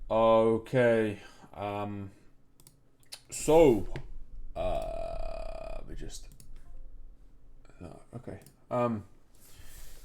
Okay. So, we just. Okay.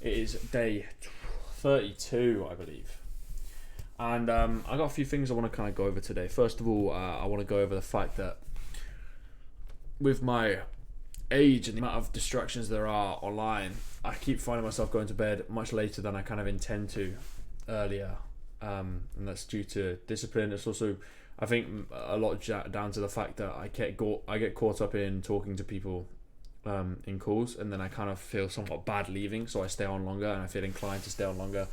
It is day 32, I believe. And I got a few things I want to kind of go over today. First of all, I want to go over the fact that with my age and the amount of distractions there are online, I keep finding myself going to bed much later than I kind of intend to earlier. And that's due to discipline. It's also, I think, a lot down to the fact that I get caught up in talking to people in calls, and then I kind of feel somewhat bad leaving, so I stay on longer, and I feel inclined to stay on longer,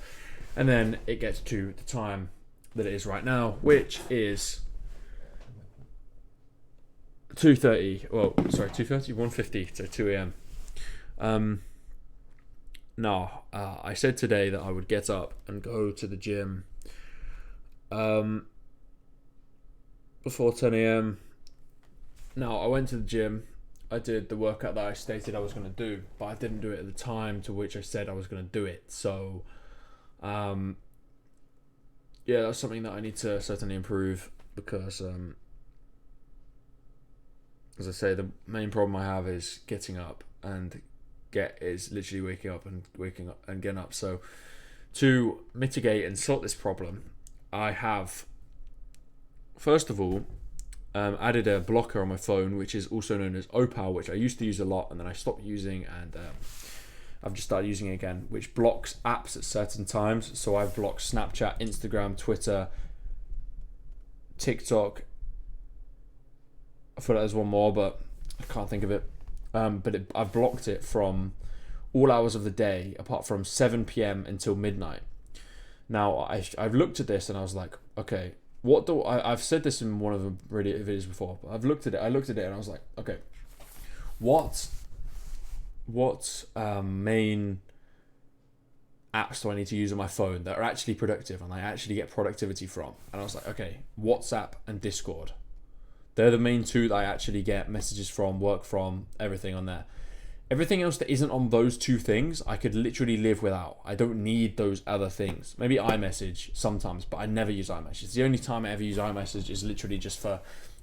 and then it gets to the time that it is right now, which is 2:30. Well, sorry, 2:30, 1:50 to 2 a.m. Um, no, I said today that I would get up and go to the gym um, before 10 a.m. Now, I went to the gym. I did the workout that I stated I was going to do, but I didn't do it at the time to which I said I was going to do it. So, um, yeah, that's something that I need to certainly improve because, as I say, the main problem I have is getting up and get is literally waking up and getting up. So, to mitigate and sort this problem, I have first of all added a blocker on my phone, which is also known as Opal, which I used to use a lot and then I stopped using, and I've just started using it again, which blocks apps at certain times. So I've blocked Snapchat, Instagram, Twitter, TikTok. I feel like there's one more, but I can't think of it. I've blocked it from all hours of the day apart from 7 p.m. until midnight. Now, I've looked at this and I was like, okay, I've said this in one of the radio videos before, but I looked at it and I was like, okay, what main apps do I need to use on my phone that are actually productive and I actually get productivity from? And I was like, okay, WhatsApp and Discord. They're the main two that I actually get messages from, work from, everything on there. Everything else that isn't on those two things, I could literally live without. I don't need those other things. Maybe iMessage sometimes, but I never use iMessage. The only time I ever use iMessage is literally just for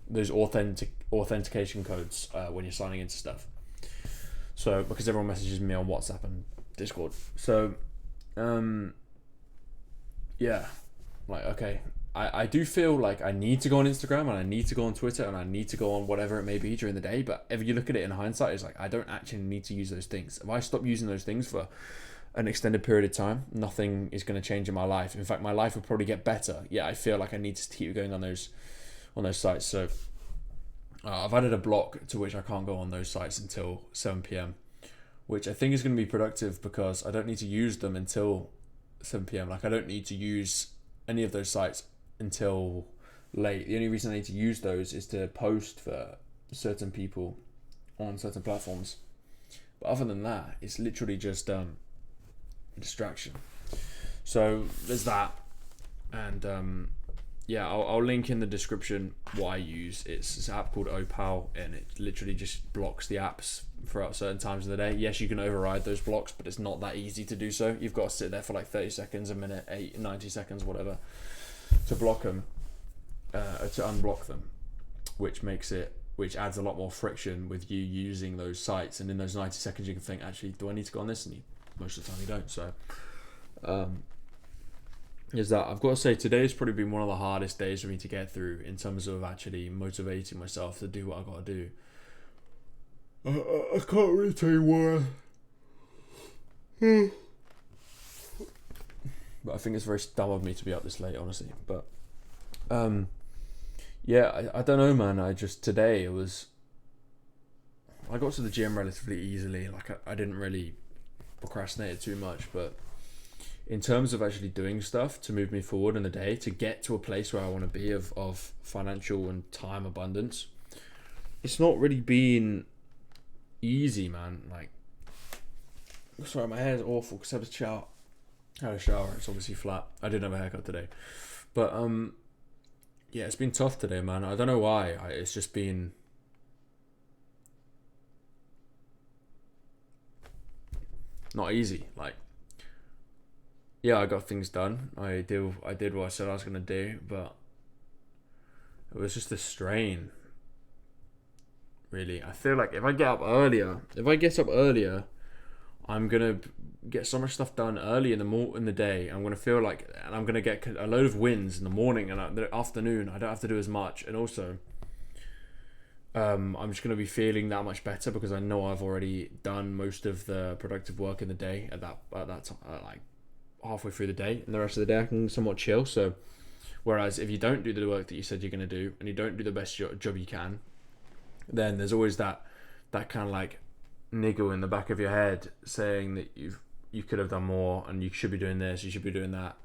those authentication codes when you're signing into stuff. So because everyone messages me on WhatsApp and Discord. So yeah, like okay, I do feel like I need to go on Instagram and I need to go on Twitter and I need to go on whatever it may be during the day, but if you look at it in hindsight, it's like I don't actually need to use those things. If I stop using those things for an extended period of time, nothing is going to change in my life. In fact, my life will probably get better. Yeah, I feel like I need to keep going on those sites. So I've added a block to which I can't go on those sites until 7 p.m., which I think is going to be productive because I don't need to use them until 7 p.m. Like I don't need to use any of those sites until late. The only reason I need to use those is to post for certain people on certain platforms. But other than that, it's literally just a distraction. So there's that, and yeah, I'll link in the description what I use. It's this app called Opal, and it literally just blocks the apps throughout certain times of the day. Yes, you can override those blocks, but it's not that easy to do so. You've got to sit there for like 30 seconds, a minute, 90 seconds, whatever, to block them, to unblock them, which adds a lot more friction with you using those sites. And in those 90 seconds, you can think, actually, do I need to go on this? And most of the time, you don't. So, is that I've got to say today's probably been one of the hardest days for me to get through in terms of actually motivating myself to do what I got to do. I can't really tell you why. But I think it's very dumb of me to be up this late, honestly. But yeah, I don't know, man. Today it was. I got to the gym relatively easily. Like I didn't really procrastinate it too much, but in terms of actually doing stuff to move me forward in the day to get to a place where I want to be of financial and time abundance, it's not really been easy, man. Like, sorry, my hair is awful because I had a shower. It's obviously flat. I didn't have a haircut today, but yeah, it's been tough today, man. I don't know why. It's just been not easy. Like yeah, I got things done. I did what I said I was gonna do, but it was just a strain. Really, I feel like if I get up earlier, I'm gonna get so much stuff done early in the day. I'm gonna feel like, and I'm gonna get a load of wins in the morning and the afternoon. I don't have to do as much, and also, I'm just gonna be feeling that much better because I know I've already done most of the productive work in the day at that time, like halfway through the day, and the rest of the day I can somewhat chill. So, whereas if you don't do the work that you said you're gonna do, and you don't do the best job you can, then there's always that kind of like niggle in the back of your head saying that you could have done more and you should be doing this, you should be doing that.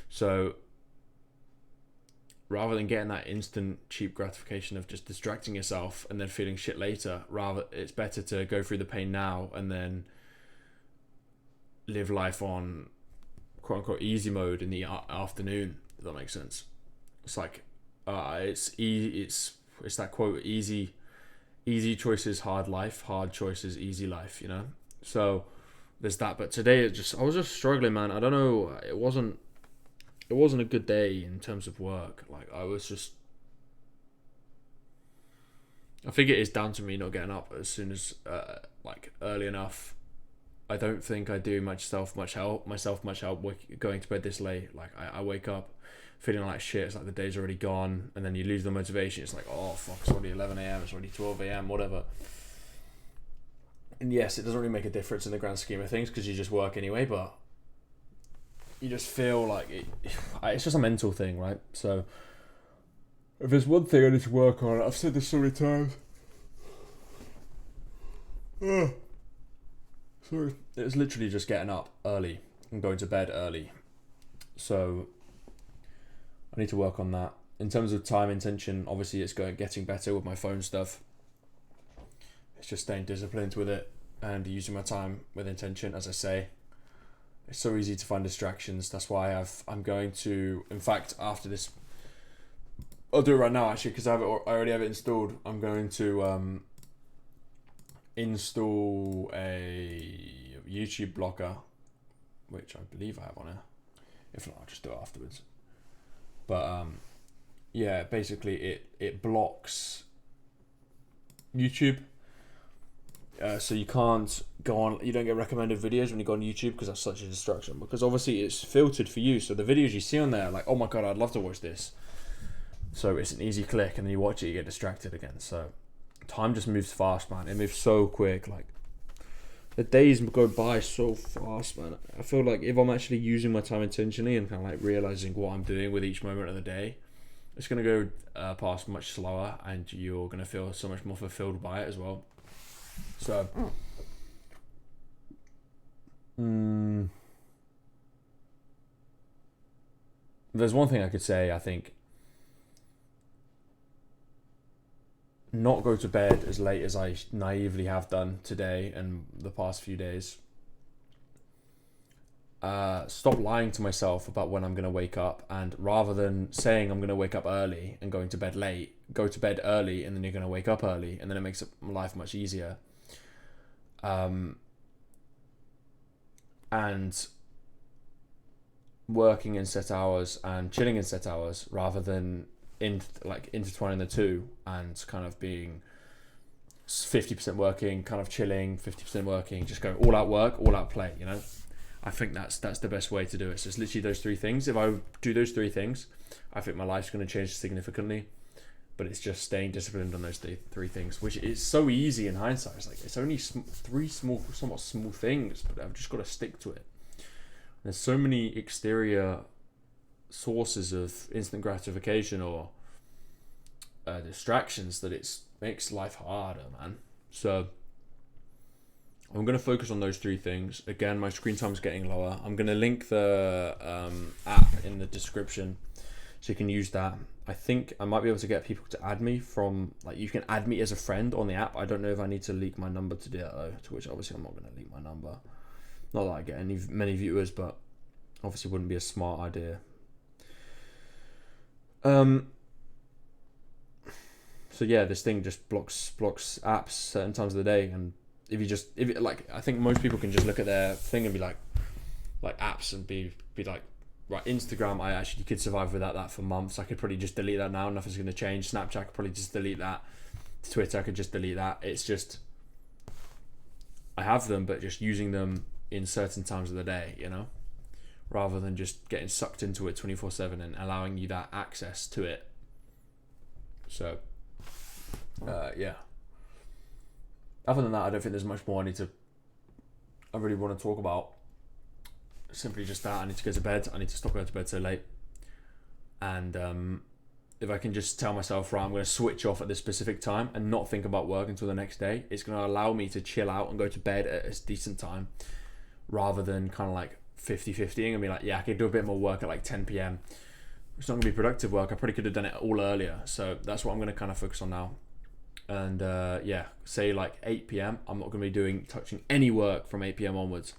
So rather than getting that instant cheap gratification of just distracting yourself and then feeling shit later, rather it's better to go through the pain now and then live life on quote unquote easy mode in the afternoon. If that makes sense. It's like it's that quote, easy choices hard life, hard choices easy life, you know. So there's that. But today I was just struggling, man. I don't know, it wasn't a good day in terms of work. Like I was just, I think it is down to me not getting up as soon as like early enough. I don't think I do myself much help going to bed this late. Like I wake up feeling like shit. It's like the day's already gone, and then you lose the motivation. It's like, oh fuck, it's already 11 a.m. It's already 12 a.m. Whatever. And yes, it doesn't really make a difference in the grand scheme of things because you just work anyway. But you just feel like it's just a mental thing, right? So if there's one thing I need to work on, I've said this so many times. Sorry. It was literally just getting up early and going to bed early. So I need to work on that. In terms of time intention, obviously it's getting better with my phone stuff. It's just staying disciplined with it and using my time with intention, as I say. It's so easy to find distractions. That's why I'm going to, in fact, after this, I'll do it right now actually because I already have it installed. I'm going to install a YouTube blocker, which I believe I have on here. If not, I'll just do it afterwards. But yeah, basically it blocks YouTube. So you can't go on, you don't get recommended videos when you go on YouTube because that's such a distraction. Because obviously it's filtered for you, so the videos you see on there are like, oh my god, I'd love to watch this. So it's an easy click, and then you watch it, you get distracted again. So time just moves fast, man. It moves so quick. Like the days go by so fast, man. I feel like if I'm actually using my time intentionally and kind of like realizing what I'm doing with each moment of the day, it's gonna go past much slower, and you're gonna feel so much more fulfilled by it as well. So, there's one thing I could say. I think not go to bed as late as I naively have done today and the past few days. Stop lying to myself about when I'm going to wake up, and rather than saying I'm going to wake up early and going to bed late, go to bed early and then you're going to wake up early, and then it makes life much easier. And working in set hours and chilling in set hours rather than intertwining the two and kind of being 50% working, kind of chilling, 50% working, just go all out work, all out play, you know? I think that's the best way to do it. So it's literally those three things. If I do those three things, I think my life's going to change significantly. But it's just staying disciplined on those three things, which is so easy in hindsight. It's like it's only three somewhat small things, but I've just got to stick to it. There's so many exterior sources of instant gratification or distractions that it makes life harder, man. So I'm going to focus on those three things. Again, my screen time's getting lower. I'm going to link the app in the description so you can use that. I think I might be able to get people to add me from, like, you can add me as a friend on the app. I don't know if I need to leak my number to do that though, to which obviously I'm not going to leak my number. Not that I get many viewers, but obviously wouldn't be a smart idea. So yeah, this thing just blocks apps certain times of the day, and I think most people can just look at their thing and be like apps and be be like, right, Instagram, I actually could survive without that for months. I could probably just delete that now. Nothing's going to change. Snapchat, I could probably just delete that. Twitter, I could just delete that. It's just, I have them, but just using them in certain times of the day, you know, rather than just getting sucked into it 24/7 and allowing you that access to it. So, yeah. Other than that, I don't think there's much more I really want to talk about. Simply just that I need to go to bed. I need to stop going to bed so late. And if I can just tell myself, right, I'm going to switch off at this specific time and not think about work until the next day, it's going to allow me to chill out and go to bed at a decent time, rather than kind of like 50-50 and be like, yeah, I could do a bit more work at like 10 p.m. It's not going to be productive work. I probably could have done it all earlier. So that's what I'm going to kind of focus on now. And yeah, say like 8 p.m. I'm not going to be touching any work from 8 p.m. onwards.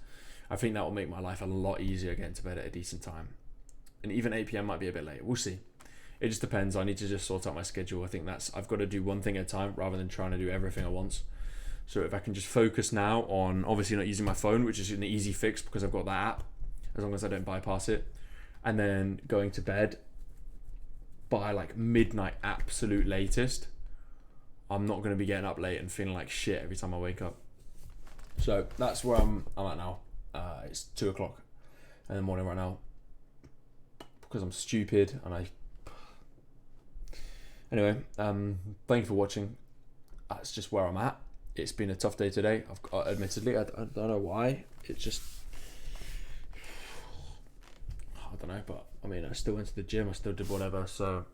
I think that will make my life a lot easier getting to bed at a decent time. And even 8 p.m. might be a bit late. We'll see. It just depends. I need to just sort out my schedule. I think I've got to do one thing at a time rather than trying to do everything at once. So if I can just focus now on obviously not using my phone, which is an easy fix because I've got that app, as long as I don't bypass it, and then going to bed by like midnight absolute latest, I'm not going to be getting up late and feeling like shit every time I wake up. So that's where I'm at now. It's 2 o'clock in the morning right now because I'm stupid and Anyway, thank you for watching. That's just where I'm at. It's been a tough day today. Admittedly, I don't know why. It's just, I don't know, but I mean, I still went to the gym. I still did whatever. So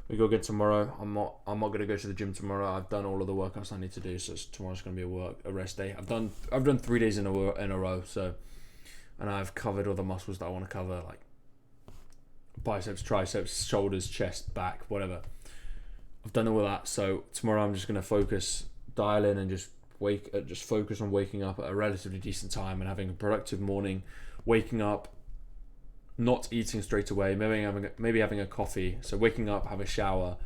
we go again tomorrow. I'm not going to go to the gym tomorrow. I've done all of the workouts I need to do. So tomorrow's going to be a rest day. I've done 3 days in a row. So, and I've covered all the muscles that I want to cover, like biceps, triceps, shoulders, chest, back, whatever. I've done all of that. So tomorrow I'm just going to dial in and just focus on waking up at a relatively decent time and having a productive morning, waking up, not eating straight away, maybe having a coffee. So waking up, have a shower,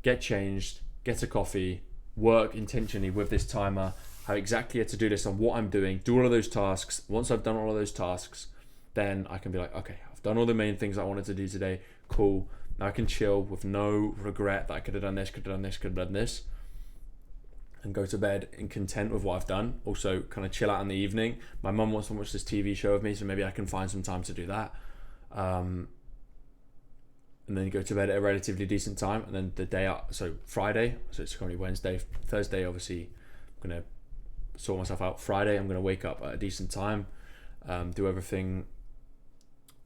get changed, get a coffee, work intentionally with this timer, have exactly a to-do list on what I'm doing, do all of those tasks. Once I've done all of those tasks, then I can be like, okay, I've done all the main things I wanted to do today. Cool. Now I can chill with no regret that I could have done this, and go to bed in content with what I've done. Also kind of chill out in the evening. My mum wants to watch this TV show with me, so maybe I can find some time to do that. And then go to bed at a relatively decent time. And then the day out, so Friday, so it's currently Wednesday, Thursday, obviously I'm going to sort myself out. Friday, I'm going to wake up at a decent time, do everything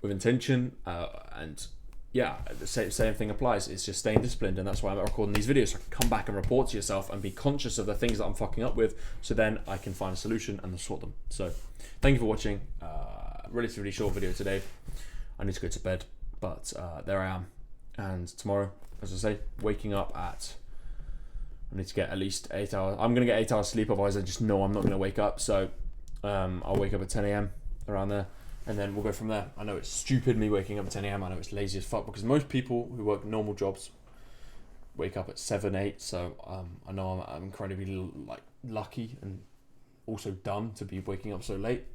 with intention, and yeah, the same thing applies. It's just staying disciplined, and that's why I'm recording these videos, so I can come back and report to yourself and be conscious of the things that I'm fucking up with, so then I can find a solution and sort them. So thank you for watching. Relatively short video today. I need to go to bed, but there I am. And tomorrow, as I say, waking up I need to get at least 8 hours. I'm going to get 8 hours sleep, otherwise I just know I'm not going to wake up. So I'll wake up at 10 a.m. around there, and then we'll go from there. I know it's stupid me waking up at 10 a.m. I know it's lazy as fuck, because most people who work normal jobs wake up at 7, 8. So I know I'm incredibly lucky and also dumb to be waking up so late.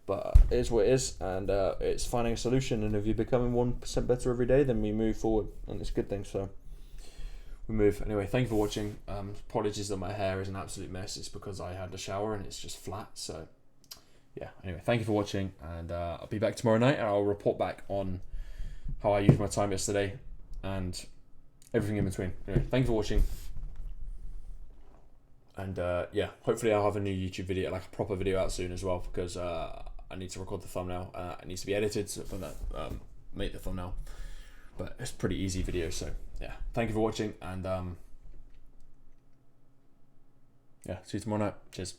But it is what it is, and it's finding a solution. And if you're becoming 1% better every day, then we move forward, and it's a good thing. So we move. Anyway, thank you for watching. Apologies that my hair is an absolute mess. It's because I had a shower and it's just flat. So yeah. Anyway, thank you for watching, and I'll be back tomorrow night, and I'll report back on how I used my time yesterday and everything in between. Anyway, thank you for watching. And yeah, hopefully I'll have a new YouTube video, like a proper video out soon as well, because I need to record the thumbnail. It needs to be edited so that make the thumbnail. But it's a pretty easy video, so yeah. Thank you for watching, and yeah, see you tomorrow night. Cheers.